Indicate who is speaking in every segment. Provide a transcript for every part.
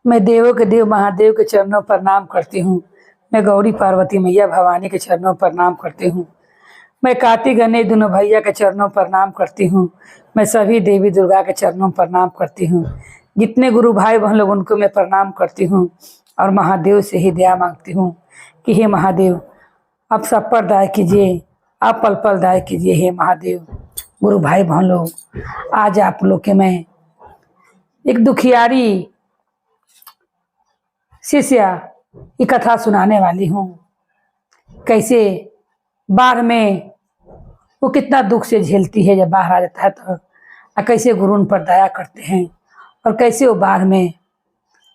Speaker 1: मैं देवों के देव महादेव के चरणों पर प्रणाम करती हूँ। मैं गौरी पार्वती मैया भवानी के चरणों पर प्रणाम करती हूँ। मैं कार्तिक गणेश दोनों भैया के चरणों पर प्रणाम करती हूँ। मैं सभी देवी दुर्गा के चरणों पर प्रणाम करती हूँ। जितने गुरु भाई बहन लोग उनको मैं प्रणाम करती हूँ और महादेव से ही दया मांगती हूँ कि हे महादेव आप सब पर दया कीजिए, आप पल पल दया कीजिए। हे महादेव गुरु भाई बहन लोग, आज आप लोग के मैं एक दुखियारी शिष्या की कथा सुनाने वाली हूँ। कैसे बाढ़ में वो कितना दुख से झेलती है जब बाहर आ जाता है तो, और कैसे गुरु उन पर दया करते हैं और कैसे वो बाढ़ में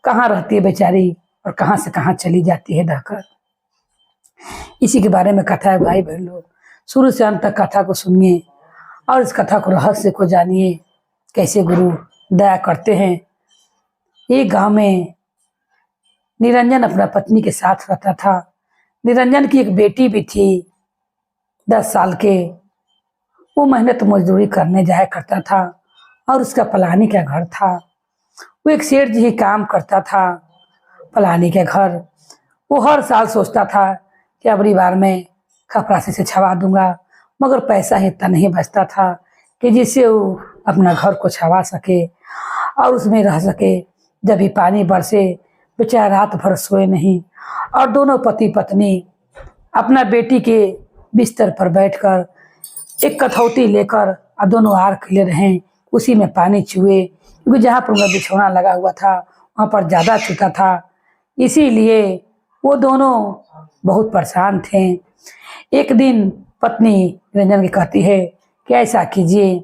Speaker 1: कहाँ रहती है बेचारी और कहाँ से कहाँ चली जाती है रहकर। इसी के बारे में कथा है भाई बहन लोग, शुरू से अंत तक कथा को सुनिए और इस कथा को रहस्य को जानिए कैसे गुरु दया करते हैं। एक गांव में निरंजन अपना पत्नी के साथ रहता था। निरंजन की एक बेटी भी थी 10 साल के। वो मेहनत मजदूरी करने जाया करता था और उसका पलानी का घर था। वो एक सेठ जी ही काम करता था पलानी के घर। वो हर साल सोचता था कि अगली बार मैं कपरासी से छवा दूंगा, मगर पैसा ही इतना नहीं बचता था कि जिससे वो अपना घर को छवा सके और उसमें रह सके। जब भी पानी बरसे बेचारा रात भर सोए नहीं और दोनों पति पत्नी अपना बेटी के बिस्तर पर बैठकर एक कठौती लेकर और दोनों आर खिले रहें, उसी में पानी चुए, क्योंकि जहाँ पर उनका बिछौना लगा हुआ था वहाँ पर ज़्यादा चुका था। इसीलिए वो दोनों बहुत परेशान थे। एक दिन पत्नी निरंजन की कहती है कि ऐसा कीजिए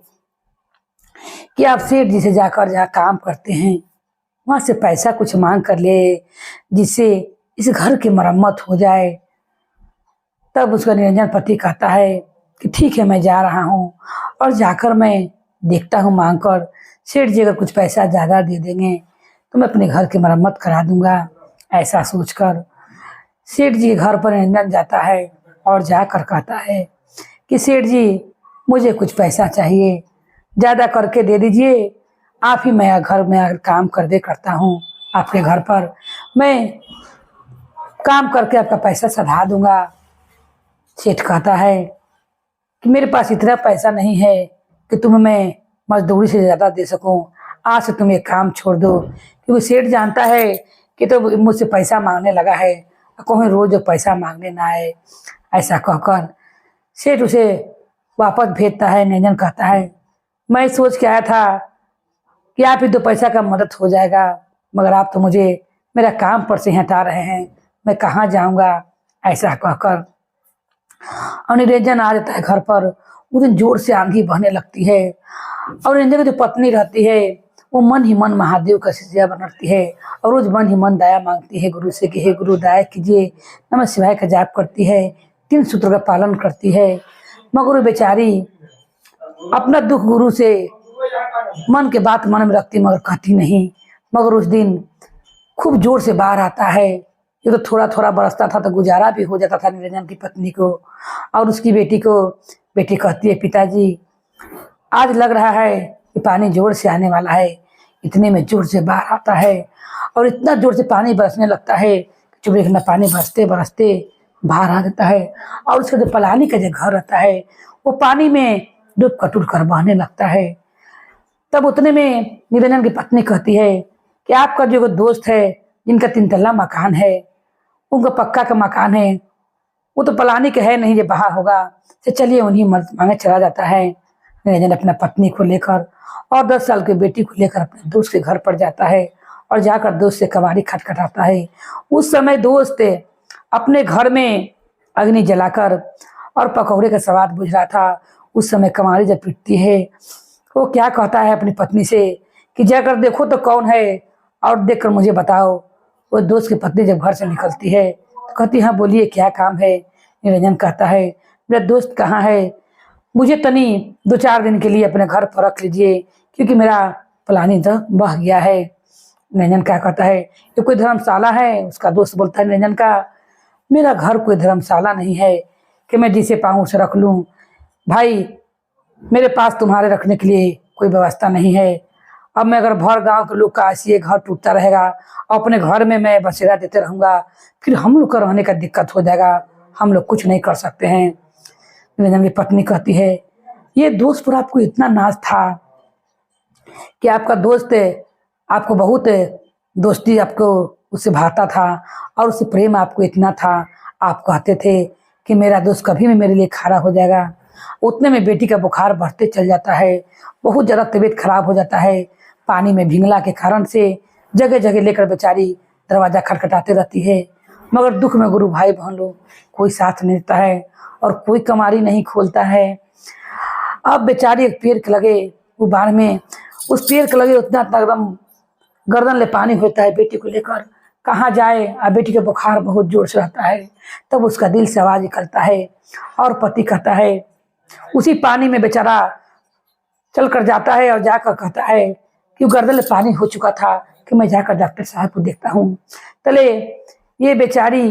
Speaker 1: कि आप सेठ जी से जाकर जहाँ काम करते हैं वहाँ से पैसा कुछ मांग कर ले, जिससे इस घर की मरम्मत हो जाए। तब उसका निरंजन पति कहता है कि ठीक है मैं जा रहा हूँ और जाकर मैं देखता हूँ मांग कर, सेठ जी अगर कुछ पैसा ज़्यादा दे देंगे तो मैं अपने घर की मरम्मत करा दूंगा। ऐसा सोचकर सेठ जी के घर पर निरंजन जाता है और जाकर कहता है कि सेठ जी मुझे कुछ पैसा चाहिए, ज़्यादा करके दे दीजिए, आप ही मैं घर में आकर काम कर दे करता हूँ आपके घर पर, मैं काम करके आपका पैसा सधा दूंगा। सेठ कहता है कि मेरे पास इतना पैसा नहीं है कि तुम्हें मैं मजदूरी से ज़्यादा दे सकूं, आज से तुम ये काम छोड़ दो। क्योंकि सेठ जानता है कि तो मुझसे पैसा मांगने लगा है, कहीं रोज जो पैसा मांगने ना आए। ऐसा कहकर सेठ उसे वापस भेजता है। निरंजन कहता है मैं सोच के आया था कि आप ही तो पैसा का मदद हो जाएगा, मगर आप तो मुझे मेरा काम पर से हटा रहे हैं, मैं कहाँ जाऊँगा। ऐसा कहकर और निरंजन आ जाता है घर पर। उस दिन जोर से आंधी बहने लगती है और निरंजन की जो पत्नी रहती है वो मन ही मन महादेव का शिष्या बनती है और रोज मन ही मन दया मांगती है गुरु से कि हे गुरु दया कीजिए। नमः शिवाय का जाप करती है, 3 सूत्र का पालन करती है, मगर वो बेचारी अपना दुख गुरु से मन के बात मन में रखती मगर कहती नहीं। मगर उस दिन खूब जोर से बाहर आता है। ये तो थोड़ा थोड़ा बरसता था तो गुजारा भी हो जाता था निरंजन की पत्नी को और उसकी बेटी को। बेटी कहती है पिताजी आज लग रहा है कि पानी जोर से आने वाला है। इतने में जोर से बाहर आता है और इतना जोर से पानी बरसने लगता है कि चुप देखना पानी बरसते बरसते बाहर आ जाता है और उसका जो पलानी का जो घर रहता है वो पानी में डूब कर बहने लगता है। तब उतने में निरंजन की पत्नी कहती है कि आपका जो दोस्त है जिनका 3 तल्ला मकान है, उनका पक्का का मकान है, वो तो पलानी का है नहीं जो बहा होगा, तो चलिए उन्हीं मदद मांगे चला जाता है। निरंजन अपना पत्नी को लेकर और 10 साल की बेटी को लेकर अपने दोस्त के घर पर जाता है और जाकर दोस्त से कबाड़ी खटखटाता है। उस समय दोस्त अपने घर में अग्नि जलाकर और पकौड़े का स्वाद बुझ रहा था। उस समय कमारी जब पिटती है वो क्या कहता है अपनी पत्नी से कि जाकर देखो तो कौन है और देखकर मुझे बताओ। वो दोस्त की पत्नी जब घर से निकलती है तो कहती हाँ बोलिए क्या काम है। निरंजन कहता है मेरा दोस्त कहाँ है, मुझे तनी 2-4 दिन के लिए अपने घर पर रख लीजिए क्योंकि मेरा पलानी तो बह गया है। निरंजन क्या कहता है ये कोई धर्मशाला है। उसका दोस्त बोलता है निरंजन का मेरा घर कोई धर्मशाला नहीं है कि मैं जिसे पाऊँ उसे रख लूँ। भाई मेरे पास तुम्हारे रखने के लिए कोई व्यवस्था नहीं है अब मैं अगर भर गांव के लोग का ऐसे घर टूटता रहेगा, अपने घर में मैं बसेरा देते रहूंगा, फिर हम लोग का रहने का दिक्कत हो जाएगा, हम लोग कुछ नहीं कर सकते हैं। मेरी पत्नी कहती है, ये दोस्त पर आपको इतना नाज था कि आपका दोस्त आपको बहुत दोस्ती आपको उससे भाता था और उससे प्रेम आपको इतना था, आप कहते थे कि मेरा दोस्त कभी भी मेरे लिए खड़ा हो जाएगा। उतने में बेटी का बुखार बढ़ते चल जाता है, बहुत ज़्यादा तबीयत खराब हो जाता है। पानी में भींगला के कारण से जगह जगह लेकर बेचारी दरवाज़ा खटखटाते रहती है, मगर दुख में गुरु भाई बहन लोग कोई साथ नहीं देता है और कोई कमारी नहीं खोलता है। अब बेचारी एक पेड़ के लगे उबार में, उस पेड़ के लगे उतना एकदम गर्दन ले पानी होता है, बेटी को लेकर कहाँ जाए। अब बेटी का बुखार बहुत जोर से रहता है, तब उसका दिल से आवाज़ निकलता है और पति कहता है, उसी पानी में बेचारा चल कर जाता है और जाकर कहता है कि गर्दन ले पानी हो चुका था कि मैं जाकर डॉक्टर साहब को देखता हूँ। तले ये बेचारी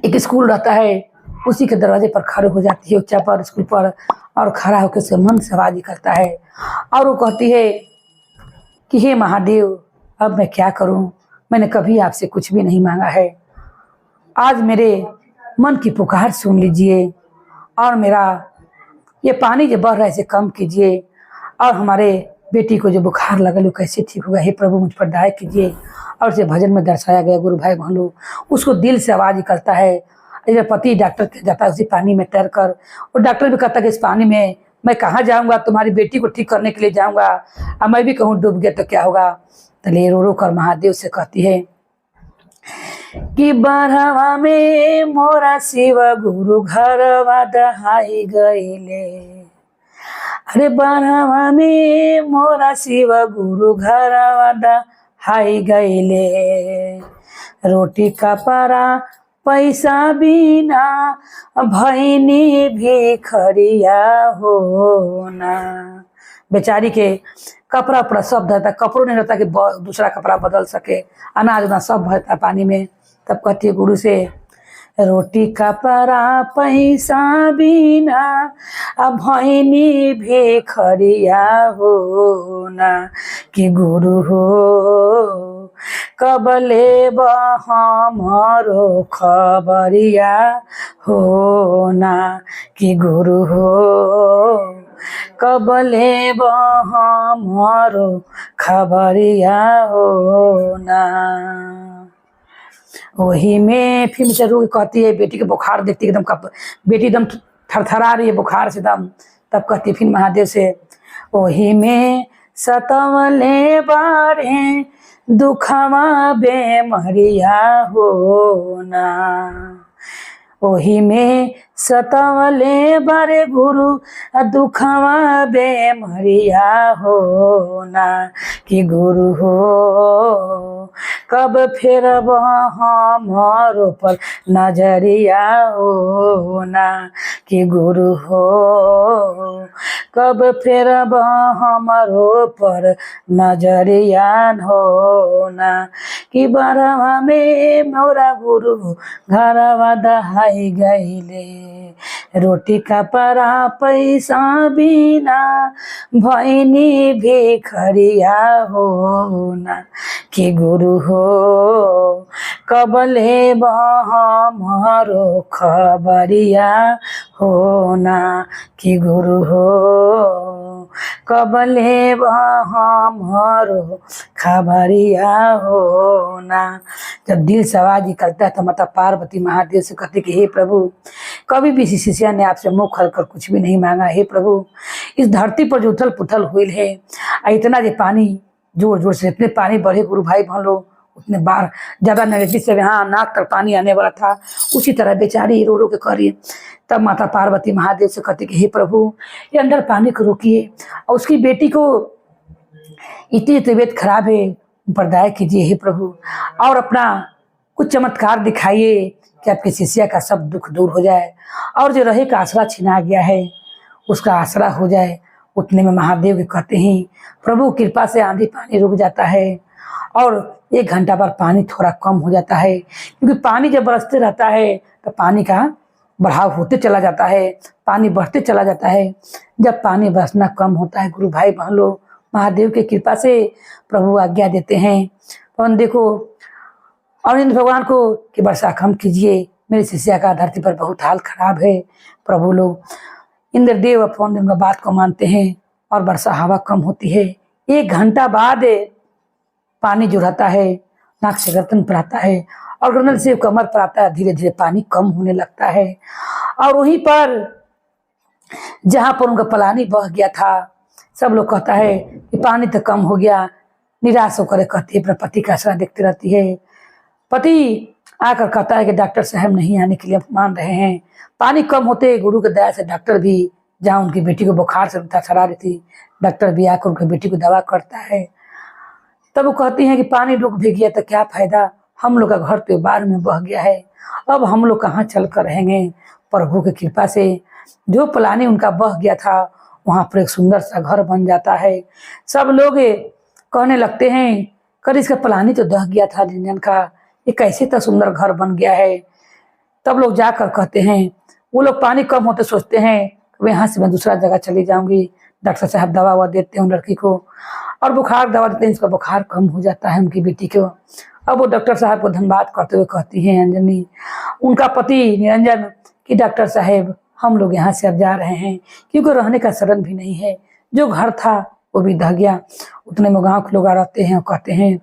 Speaker 1: एक स्कूल रहता है, उसी के दरवाजे पर खड़े हो जाती है ऊंचा पर स्कूल पर, और खड़ा होकर उसके मन से आवाज निकलता है और वो कहती है कि हे महादेव, अब मैं क्या करूं, मैंने कभी आपसे कुछ भी नहीं मांगा है, आज मेरे मन की पुकार सुन लीजिए और मेरा ये पानी जो बह रहा है इसे कम कीजिए और हमारे बेटी को जो बुखार लगल वो कैसे ठीक होगा, हे प्रभु मुझ पर दया कीजिए। और उसे भजन में दर्शाया गया गुरु भाई बहन लोग, उसको दिल से आवाज़ निकलता है। जब पति डॉक्टर के जाता है उसी पानी में तैर कर, और डॉक्टर भी कहता है कि इस पानी में मैं कहाँ जाऊँगा, तुम्हारी बेटी को ठीक करने के लिए जाऊँगा, अब मैं भी कहूँ डूब गया तो क्या होगा। तले रो रो कर महादेव से कहती है कि बारहवा में मोरा शिव गुरु घरवा दहाई गईले, अरे बारहवा में मोरा शिव गुरु घरवा दहाई गईले, रोटी कपड़ा पैसा बिना भैनी भिखरिया होना। बेचारी के कपड़ा उपड़ा सब रहता, कपड़ों नहीं रहता कि दूसरा कपड़ा बदल सके, अनाज उनाज सब भरता पानी में। तब कहती है गुरु से, रोटी कपड़ा पैसा बिना भैनी भिखरिया होना, कि गुरु हो कबले हमरो खबरिया होना, कि गुरु हो कबले हमरो खबरिया होना। वही में फिर से रो कहती है, बेटी के बुखार देखती एकदम बेटी एकदम थरथरा रही है बुखार से एकदम। तब कहती फिर महादेव से, वही में सतवले बारे दुखवा बेमरिया होना, ओही में सतवले बारे गुरु दुखवा बेमरिया होना, कि गुरु हो कब फेरब हमारो पर नजरिया होना, कि गुरु हो कब फेरब हमारो पर नजरिया होना, कि बारहवा में मोरा गुरु घरवा दहाई गईले, रोटी कपड़ा पैसा बिना भैनी भिखरिया होना, कि गुरु हो कबले हमारो खबरिया होना, कि गुरु हो कबले हमारो खबरिया होना। जब दिल से आवाज निकलता है तो माता पार्वती महादेव से कहते कि हे प्रभु, कभी भी शिष्या ने आपसे मुँह खोल कर कुछ भी नहीं मांगा, हे प्रभु इस धरती पर जो उथल पुथल हुई है, इतना जो पानी जोर जोर से इतने पानी बढ़े गुरु भाई बहन लोग, उतने बार ज़्यादा नजदीक से यहाँ नाक तक पानी आने वाला था, उसी तरह बेचारी रो रो के करी। तब माता पार्वती महादेव से कहती कि हे प्रभु ये अंदर पानी को रोकिए, और उसकी बेटी को इतनी तबीयत खराब है, पर दया कीजिए हे प्रभु, और अपना कुछ चमत्कार दिखाइए कि आपकी शिष्या का सब दुख दूर हो जाए और जो रहे का आसरा छिना गया है उसका आसरा हो जाए। उतने में महादेव के कहते हैं प्रभु कृपा से आंधी पानी रुक जाता है और 1 घंटा बाद पानी थोड़ा कम हो जाता है, क्योंकि पानी जब बरसते रहता है तो पानी का बढ़ाव होते चला जाता है, पानी बढ़ते चला जाता है। जब पानी बरसना कम होता है गुरु भाई बहन लोग, महादेव की कृपा से प्रभु आज्ञा देते हैं। पवन देखो और इंद्र भगवान को कि वर्षा कम कीजिए, मेरी शिष्या का धरती पर बहुत हाल खराब है। प्रभु लोग इंद्रदेव और पवन देव का बात को मानते हैं और वर्षा हवा कम होती है। 1 घंटा बाद पानी जो रहता है नाक से गर्दन पर आता है और गर्दन से कमर पर आता है। धीरे धीरे पानी कम होने लगता है और वहीं पर जहां पर उनका पलानी बह गया था, सब लोग कहता है कि पानी तो कम हो गया। निराश होकर कहती है, अपने पति का आसरा देखती रहती है। पति आकर कहता है कि डॉक्टर साहब नहीं आने के लिए मान रहे हैं। पानी कम होते गुरु की दया से डॉक्टर भी, जहाँ उनकी बेटी को बुखार से सड़ा रही थी, डॉक्टर भी आकर उनकी बेटी को दवा करता है। तब वो कहती हैं कि पानी रुक भी गया तो क्या फायदा, हम लोग का घर तो बाढ़ में बह गया है, अब हम लोग कहाँ चल कर रहेंगे। प्रभु की कृपा से जो पलानी उनका बह गया था वहाँ पर एक सुंदर सा घर बन जाता है। सब लोग कहने लगते हैं, कर इसका पलानी तो दह गया था निरंजन का, ये कैसे तो सुंदर घर बन गया है। तब लोग जाकर कहते हैं, वो लोग पानी कम होते सोचते हैं यहाँ से मैं दूसरा जगह चली जाऊंगी। डॉक्टर साहब दवा ववा देते हैं उन लड़की को और बुखार दवा देते हैं, इसका बुखार कम हो जाता है उनकी बेटी को। अब वो डॉक्टर साहब को धन्यवाद करते हुए कहती हैं अंजनी, उनका पति निरंजन, कि डॉक्टर साहब हम लोग यहाँ से अब जा रहे हैं क्योंकि रहने का शरण भी नहीं है, जो घर था वो भी दह गया। उतने में गाँव के लोग आ रहते हैं और कहते हैं,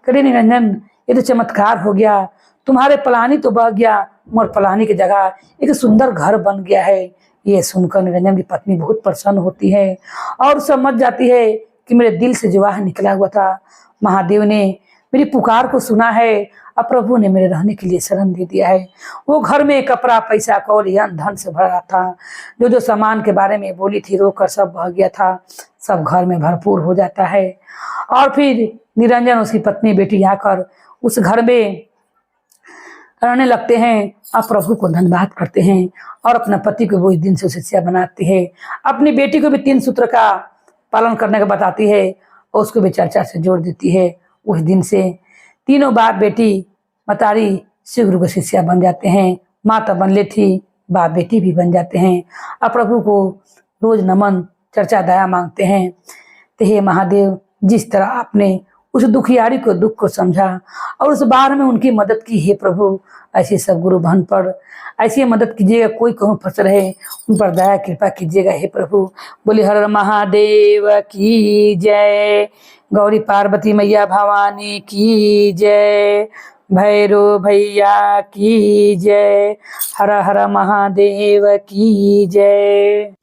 Speaker 1: करे निरंजन ये तो चमत्कार हो गया, तुम्हारे पलानी तो बह गया मगर पलानी की जगह एक सुंदर घर बन गया है। ये सुनकर निरंजन की पत्नी बहुत प्रसन्न होती है और समझ जाती है कि मेरे दिल से जो आह निकला हुआ था, महादेव ने मेरी पुकार को सुना है और प्रभु ने मेरे रहने के लिए शरण दे दिया है। वो घर में कपड़ा पैसा कौड़ी अन्न धन से भरा था, जो जो सामान के बारे में बोली थी रोकर सब बह गया था, सब घर में भरपूर हो जाता है। और फिर निरंजन उसकी पत्नी बेटी आकर उस घर में रहने लगते हैं और प्रभु को धन्यवाद करते हैं और अपने पति को वो इस दिन से शिष्या बनाती है। अपनी बेटी को भी 3 सूत्र का पालन करने का बताती है और उसको भी चर्चा से जोड़ देती है। उस दिन से तीनों बाप बेटी मतारी शिव गुरु के शिष्या बन जाते हैं। माँ तो बन ले थी, बाप बेटी भी बन जाते हैं और प्रभु को रोज नमन चर्चा दया मांगते हैं। तो हे महादेव, जिस तरह आपने उस दुखियारी को दुख को समझा और उस बार में उनकी मदद की, हे प्रभु ऐसे सब गुरु बहन पर ऐसी मदद कीजिएगा, कोई कहूँ फंस रहे उन पर दया कृपा कीजिएगा हे प्रभु। बोले हर महादेव की जय, गौरी पार्वती मैया भवानी की जय, भैरो भैया की जय, हर हर महादेव की जय।